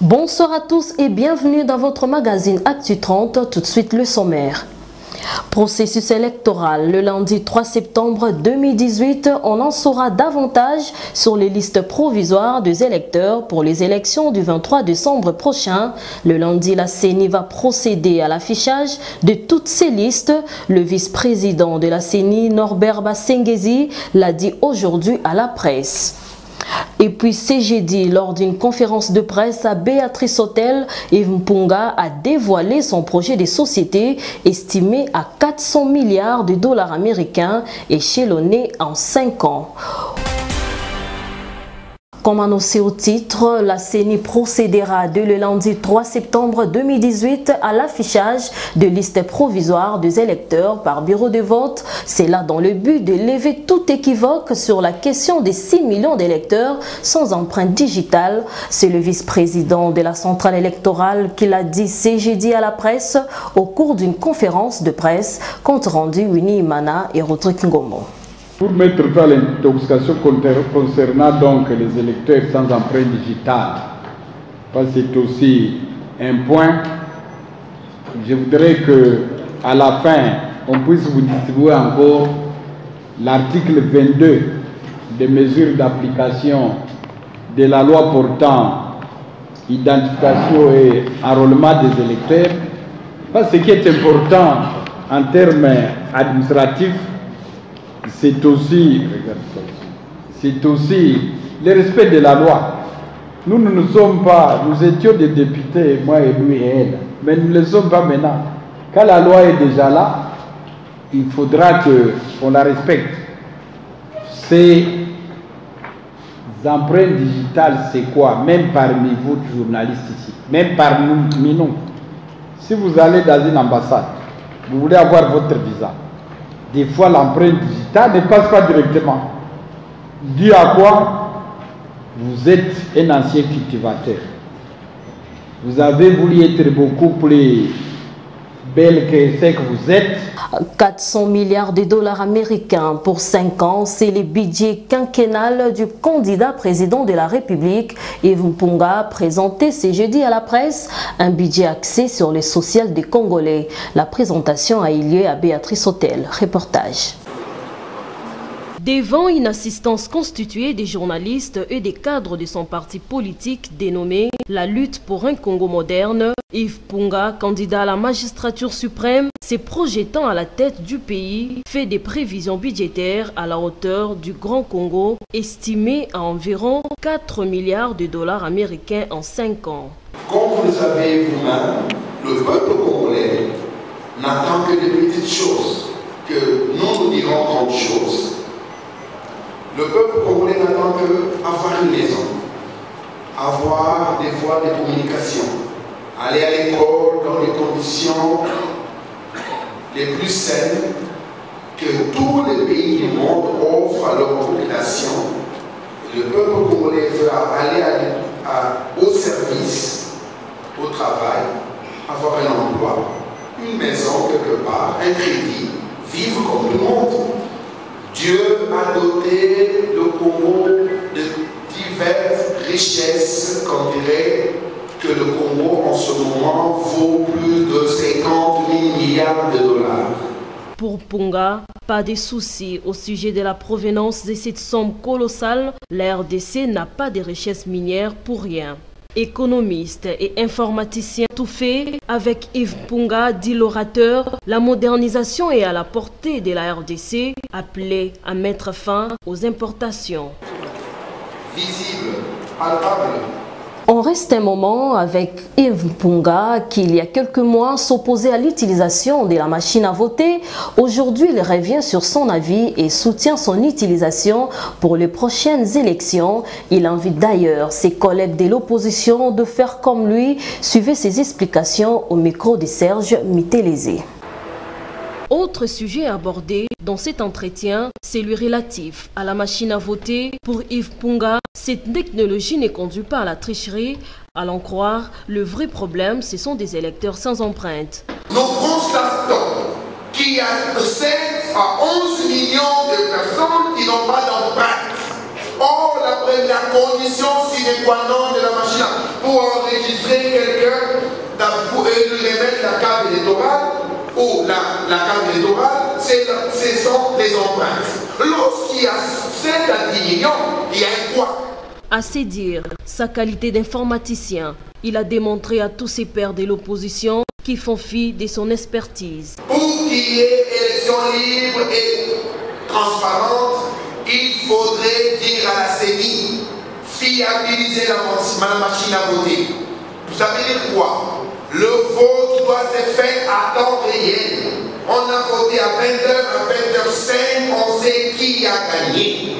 Bonsoir à tous et bienvenue dans votre magazine Actu 30, tout de suite le sommaire. Processus électoral le lundi 3 septembre 2018, on en saura davantage sur les listes provisoires des électeurs pour les élections du 23 décembre prochain. Le lundi, la CENI va procéder à l'affichage de toutes ces listes. Le vice-président de la CENI, Norbert Bassengezi, l'a dit aujourd'hui à la presse. Et puis c'est jeudi, lors d'une conférence de presse à Béatrice Hôtel, Yves Mpunga a dévoilé son projet de société estimé à 400 milliards de dollars américains échelonné en 5 ans. Comme annoncé au titre, la CENI procédera dès le lundi 3 septembre 2018 à l'affichage de listes provisoires des électeurs par bureau de vote. C'est là dans le but de lever tout équivoque sur la question des 6 millions d'électeurs sans empreinte digitale. C'est le vice-président de la centrale électorale qui l'a dit ce jeudi à la presse au cours d'une conférence de presse, compte rendu Winnie Imana et Rodrigue Ngomo. Pour mettre fin à l'intoxication concernant donc les électeurs sans empreinte digitale, c'est aussi un point. Je voudrais qu'à la fin, on puisse vous distribuer encore l'article 22 des mesures d'application de la loi portant identification et enrôlement des électeurs. Ce qui est important en termes administratifs, c'est aussi le respect de la loi. Nous ne sommes pas, nous étions des députés, moi et lui et elle, mais nous ne le sommes pas maintenant. Quand la loi est déjà là, il faudra qu'on la respecte. Ces empreintes digitales, c'est quoi? Même parmi vous, journalistes ici, même parmi nous. Si vous allez dans une ambassade, vous voulez avoir votre visa. Des fois, l'empreinte digitale ne passe pas directement. Dû à quoi? Vous êtes un ancien cultivateur. Vous avez voulu être beaucoup plus belle que ce que vous êtes. 400 milliards de dollars américains pour 5 ans, c'est le budget quinquennal du candidat président de la République, Yves Mpunga, présenté ce jeudi à la presse, un budget axé sur les social des Congolais. La présentation a eu lieu à Béatrice Hôtel. Reportage. Devant une assistance constituée des journalistes et des cadres de son parti politique dénommé La lutte pour un Congo moderne, Yves Mpunga, candidat à la magistrature suprême, se projetant à la tête du pays, fait des prévisions budgétaires à la hauteur du Grand Congo, estimées à environ 4 milliards de dollars américains en 5 ans. Comme vous le savez vous-même, le peuple congolais n'attend que de petites choses, que nous dirons grandes choses. Le peuple congolais n'attend qu'avoir une maison, avoir des voies de communication, aller à l'école dans les conditions les plus saines que tous les pays du monde offrent à leur population. Le peuple congolais veut aller au service, au travail, avoir un emploi, une maison quelque part, un crédit, vivre comme tout le monde. Dieu a doté le Congo de diverses richesses qu'on dirait que le Congo en ce moment vaut plus de 50 000 milliards de dollars. Pour Mpunga, pas de soucis au sujet de la provenance de cette somme colossale. La RDC n'a pas de richesses minières pour rien. Économiste et informaticien tout fait, avec Yves Mpunga, dit l'orateur, la modernisation est à la portée de la RDC, appelée à mettre fin aux importations. Visible, palpable. On reste un moment avec Yves Mpunga qui, il y a quelques mois, s'opposait à l'utilisation de la machine à voter. Aujourd'hui, il revient sur son avis et soutient son utilisation pour les prochaines élections. Il invite d'ailleurs ses collègues de l'opposition de faire comme lui. Suivez ses explications au micro de Serge Mitelezé. Autre sujet abordé dans cet entretien, celui relatif à la machine à voter. Pour Yves Mpunga, cette technologie ne conduit pas à la tricherie. À l'en croire, le vrai problème, ce sont des électeurs sans empreinte. Nous constatons qu'il y a 7 à 11 millions de personnes qui n'ont pas d'empreinte. Or, la condition sine qua non de la machine pour enregistrer quelqu'un, pour lui remettre la carte électorale, ou la carte électorale, ce sont les empreintes. Lorsqu'il y a 7 à 10 millions, il y a un quoi? À ses dires, sa qualité d'informaticien, il a démontré à tous ses pairs de l'opposition qui font fi de son expertise. Pour qu'il y ait élection libre et transparente, il faudrait dire à la CENI, fiabiliser la machine à voter. Ça veut dire quoi? Le vote doit se faire à temps réel. On a voté à 20h, à 20h05, on sait qui a gagné.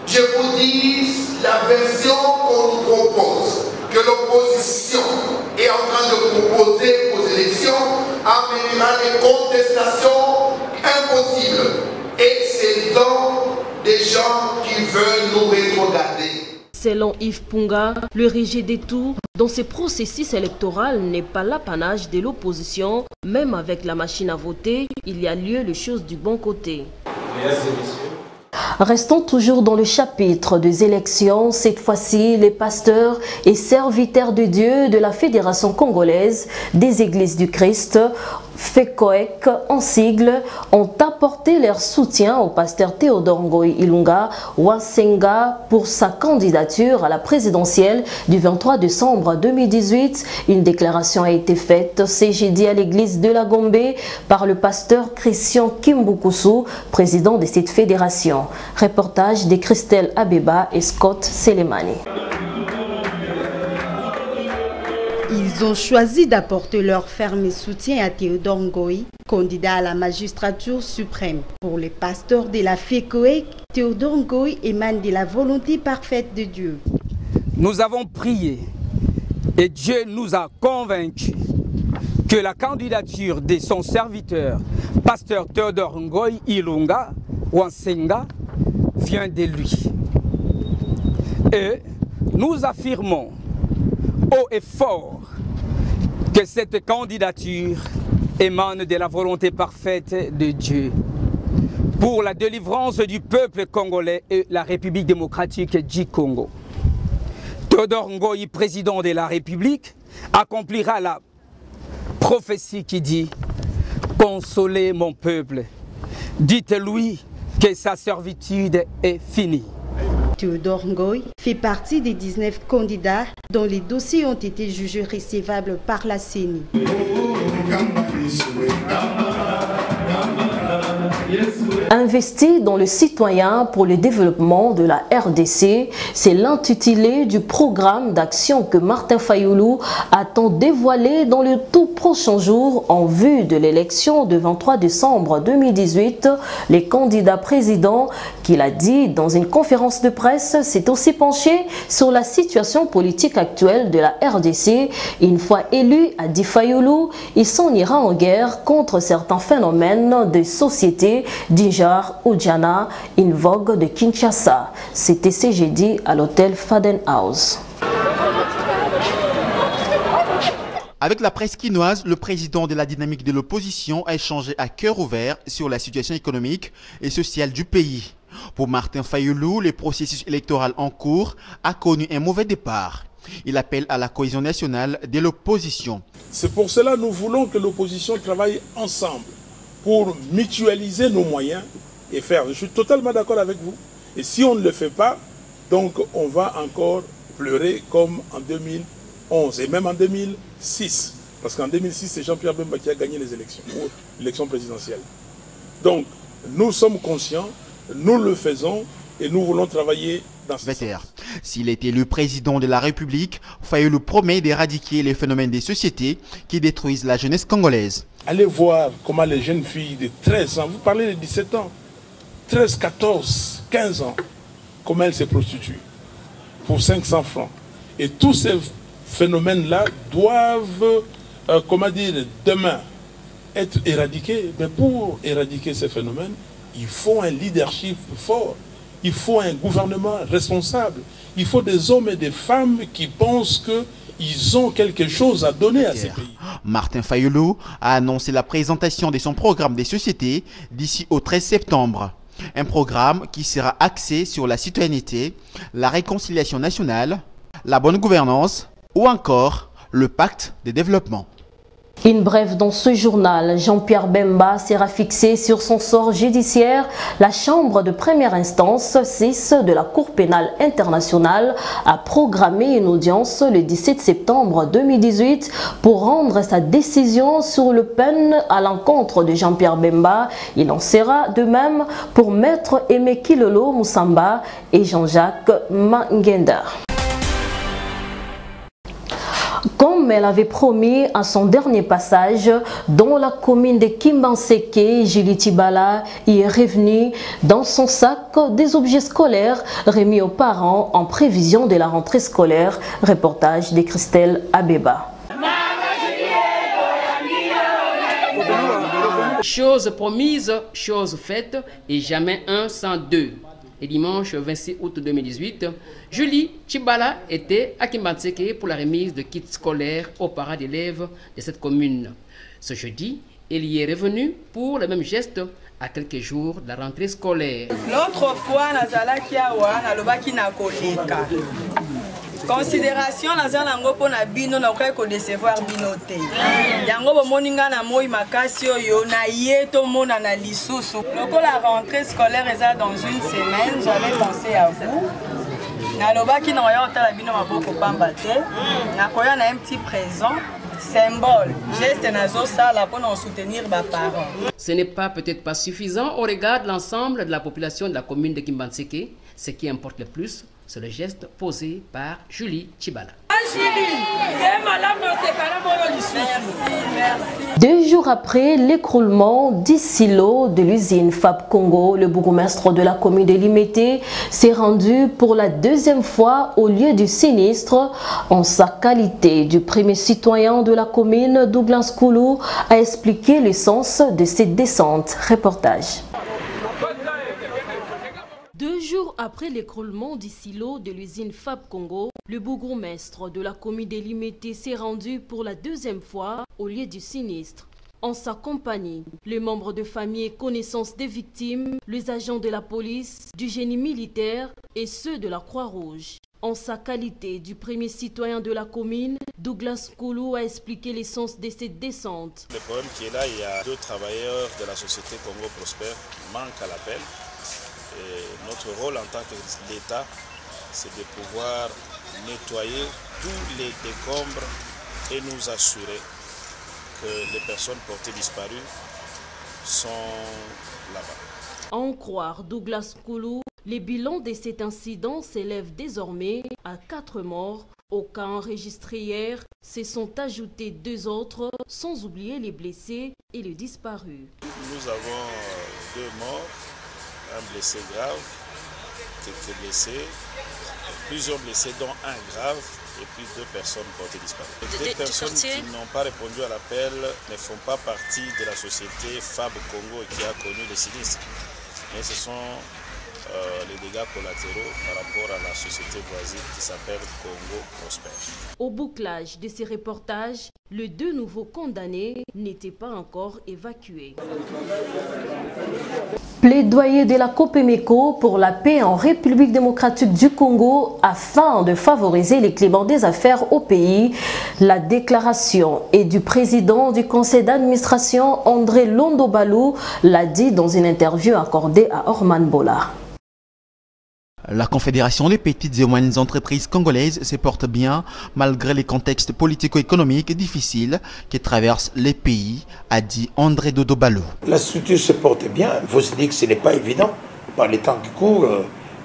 Je vous dis, la version qu'on nous propose, que l'opposition est en train de proposer aux élections, amènera des contestations impossibles. Et c'est dans des gens qui veulent nous rétrograder. Selon Yves Punga, le rejet des tours dans ce processus électoral n'est pas l'apanage de l'opposition. Même avec la machine à voter, il y a lieu les choses du bon côté. Merci, messieurs. Restons toujours dans le chapitre des élections. Cette fois-ci, les pasteurs et serviteurs de Dieu de la Fédération congolaise des Églises du Christ, FECOEC en sigle, ont apporté leur soutien au pasteur Théodore Ngoï Ilunga Wasenga pour sa candidature à la présidentielle du 23 décembre 2018. Une déclaration a été faite ce jeudi à l'église de la Gombe par le pasteur Christian Kimbukusu, président de cette fédération. Reportage de Christelle Abeba et Scott Selemani. Ils ont choisi d'apporter leur ferme soutien à Théodore Ngoï, candidat à la magistrature suprême. Pour les pasteurs de la FECOEC, Théodore Ngoï émane de la volonté parfaite de Dieu. Nous avons prié et Dieu nous a convaincus que la candidature de son serviteur, pasteur Théodore Ngoï Ilunga Wasenga, vient de lui. Et nous affirmons haut et fort que cette candidature émane de la volonté parfaite de Dieu pour la délivrance du peuple congolais et la République démocratique du Congo. Théodore Ngoï, président de la République, accomplira la prophétie qui dit « Consolez mon peuple, dites-lui que sa servitude est finie ». Théodore Ngoï fait partie des 19 candidats dont les dossiers ont été jugés recevables par la CENI. Investi dans le citoyen pour le développement de la RDC, c'est l'intitulé du programme d'action que Martin Fayulu attend dévoiler dans le tout prochain jour en vue de l'élection du 23 décembre 2018. Les candidats présidents, qu'il a dit dans une conférence de presse, s'est aussi penché sur la situation politique actuelle de la RDC. Une fois élu, a dit Fayulu, il s'en ira en guerre contre certains phénomènes de société d'Injar ou Djana, une vogue de Kinshasa. C'était ce jeudi à l'hôtel Faden House. Avec la presse quinoise, le président de la dynamique de l'opposition a échangé à cœur ouvert sur la situation économique et sociale du pays. Pour Martin Fayulu, le processus électoral en cours a connu un mauvais départ. Il appelle à la cohésion nationale de l'opposition. C'est pour cela que nous voulons que l'opposition travaille ensemble pour mutualiser nos moyens et faire. Je suis totalement d'accord avec vous. Et si on ne le fait pas, donc on va encore pleurer comme en 2011 et même en 2006. Parce qu'en 2006, c'est Jean-Pierre Bemba qui a gagné les élections, l'élection présidentielle. Donc, nous sommes conscients, nous le faisons et nous voulons travailler dans ce sens. S'il est élu président de la République, Fayulu promet d'éradiquer les phénomènes des sociétés qui détruisent la jeunesse congolaise. Allez voir comment les jeunes filles de 13 ans, vous parlez de 17 ans, 13, 14, 15 ans, comment elles se prostituent pour 500 francs. Et tous ces phénomènes-là doivent, demain être éradiqués. Mais pour éradiquer ces phénomènes, il faut un leadership fort. Il faut un gouvernement responsable. Il faut des hommes et des femmes qui pensent qu'ils ont quelque chose à donner à ces pays. Martin Fayulu a annoncé la présentation de son programme des sociétés d'ici au 13 septembre. Un programme qui sera axé sur la citoyenneté, la réconciliation nationale, la bonne gouvernance ou encore le pacte de développement. Une brève dans ce journal, Jean-Pierre Bemba sera fixé sur son sort judiciaire. La Chambre de première instance 6 de la Cour pénale internationale a programmé une audience le 17 septembre 2018 pour rendre sa décision sur le peine à l'encontre de Jean-Pierre Bemba. Il en sera de même pour Maître Aimé Kilolo Moussamba et Jean-Jacques Mangenda. Comme elle avait promis à son dernier passage dans la commune de Kimbanseke, Julie Tibala y est revenue dans son sac des objets scolaires remis aux parents en prévision de la rentrée scolaire. Reportage de Christelle Abeba. Chose promise, chose faite et jamais un sans deux. Et dimanche 26 août 2018, Julie Tibala était à Kimbanseke pour la remise de kits scolaires aux parents d'élèves de cette commune. Ce jeudi, elle y est revenue pour le même geste à quelques jours de la rentrée scolaire. L'autre fois, nazalaki awa nalobaki na koleka. Considération nazango pona bino na ko décevoir binoté. Yango bomoninga na moi makasi oyo na yeto mona na lisusu. Loko la rentrée scolaire est dans une semaine, j'avais pensé à vous. Nalobaki na yo tala bino maboko pamba te. Na koya na un petit présent. Symbole, geste nazo sala pour nous soutenir nos parents. Ce n'est peut-être pas suffisant au regard de l'ensemble de la population de la commune de Kimbanseke. Ce qui importe le plus, c'est le geste posé par Julie Tibala. Merci. 2 jours après l'écroulement des silos de l'usine Fab Congo, le bourgmestre de la commune de Limete s'est rendu pour la 2e fois au lieu du sinistre. En sa qualité du premier citoyen de la commune, Douglas Koulou a expliqué le sens de cette descente. Reportage. 2 jours après l'écroulement du silo de l'usine Fab Congo, le bourgmestre de la commune de Limete s'est rendu pour la 2e fois au lieu du sinistre. En sa compagnie, les membres de famille et connaissances des victimes, les agents de la police, du génie militaire et ceux de la Croix-Rouge. En sa qualité du premier citoyen de la commune, Douglas Koulou a expliqué l'essence de cette descente. Le problème qui est là, il y a 2 travailleurs de la société Congo Prospère qui manquent à l'appel. Et notre rôle en tant que l'État, c'est de pouvoir nettoyer tous les décombres et nous assurer que les personnes portées disparues sont là-bas. À en croire Douglas Koulou, les bilans de cet incident s'élèvent désormais à 4 morts. Aux cas enregistrés hier, se sont ajoutés 2 autres, sans oublier les blessés et les disparus. Nous avons 2 morts. Un blessé grave, quelques blessés, plusieurs blessés dont un grave et puis 2 personnes portées disparues. 2 personnes qui n'ont pas répondu à l'appel ne font pas partie de la société Fab Congo qui a connu les sinistres. Mais ce sont les dégâts collatéraux par rapport à la société voisine qui s'appelle Congo Prospère. Au bouclage de ces reportages, les 2 nouveaux condamnés n'étaient pas encore évacués. Plaidoyer de la Copemeco pour la paix en République démocratique du Congo afin de favoriser les climats des affaires au pays. La déclaration est du président du conseil d'administration André Londobalou l'a dit dans une interview accordée à Orman Bola. La Confédération des petites et moyennes entreprises congolaises se porte bien malgré les contextes politico-économiques difficiles qui traversent les pays, a dit André Londobalou. La structure se porte bien. Il faut se dire que ce n'est pas évident. Par les temps qui courent,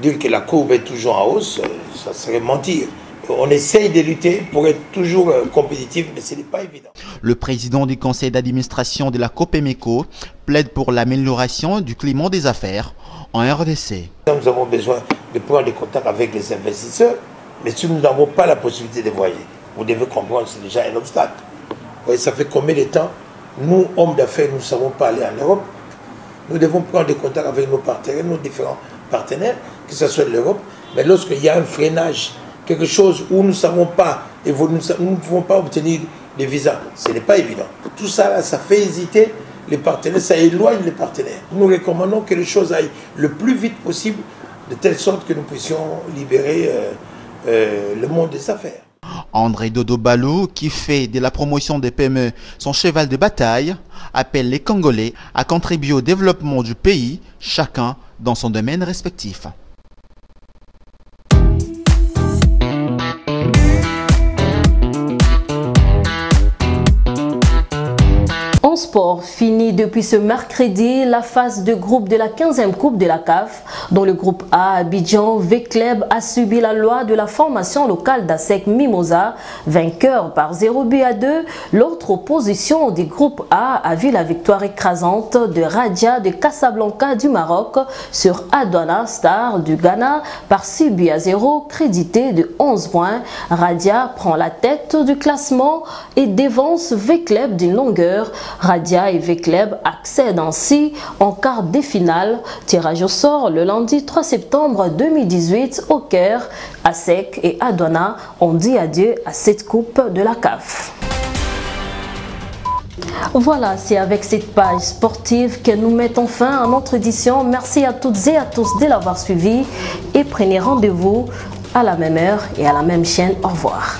dire que la courbe est toujours en hausse, ça serait mentir. On essaye de lutter pour être toujours compétitif, mais ce n'est pas évident. Le président du conseil d'administration de la Copemeco plaide pour l'amélioration du climat des affaires en RDC. Nous avons besoin de prendre des contacts avec les investisseurs, mais si nous n'avons pas la possibilité de voyager, vous devez comprendre que c'est déjà un obstacle. Vous voyez, ça fait combien de temps, nous, hommes d'affaires, nous ne savons pas aller en Europe. Nous devons prendre des contacts avec nos partenaires, nos différents partenaires, que ce soit l'Europe, mais lorsqu'il y a un freinage, quelque chose où nous ne savons pas, et nous ne pouvons pas obtenir des visas, ce n'est pas évident. Tout ça, là, ça fait hésiter les partenaires, ça éloigne les partenaires. Nous recommandons que les choses aillent le plus vite possible, de telle sorte que nous puissions libérer le monde des affaires. André Dodo Balou, qui fait de la promotion des PME son cheval de bataille, appelle les Congolais à contribuer au développement du pays, chacun dans son domaine respectif. En sport, fini depuis ce mercredi la phase de groupe de la 15e Coupe de la CAF, dont le groupe A, Abidjan V-Club, a subi la loi de la formation locale d'ASEC Mimosa, vainqueur par 0-2. L'autre opposition du groupe A a vu la victoire écrasante de Radia de Casablanca du Maroc sur Adwana Star du Ghana par 6-0, crédité de 11 points. Radia prend la tête du classement et dévance V-Club d'une longueur. Radia et V-Club accèdent ainsi en quart de finale. Tirage au sort le lundi 3 septembre 2018 au Caire. ASEC et Adwana ont dit adieu à cette coupe de la CAF. Voilà, c'est avec cette page sportive que nous mettons fin à notre édition. Merci à toutes et à tous de l'avoir suivi et prenez rendez-vous à la même heure et à la même chaîne. Au revoir.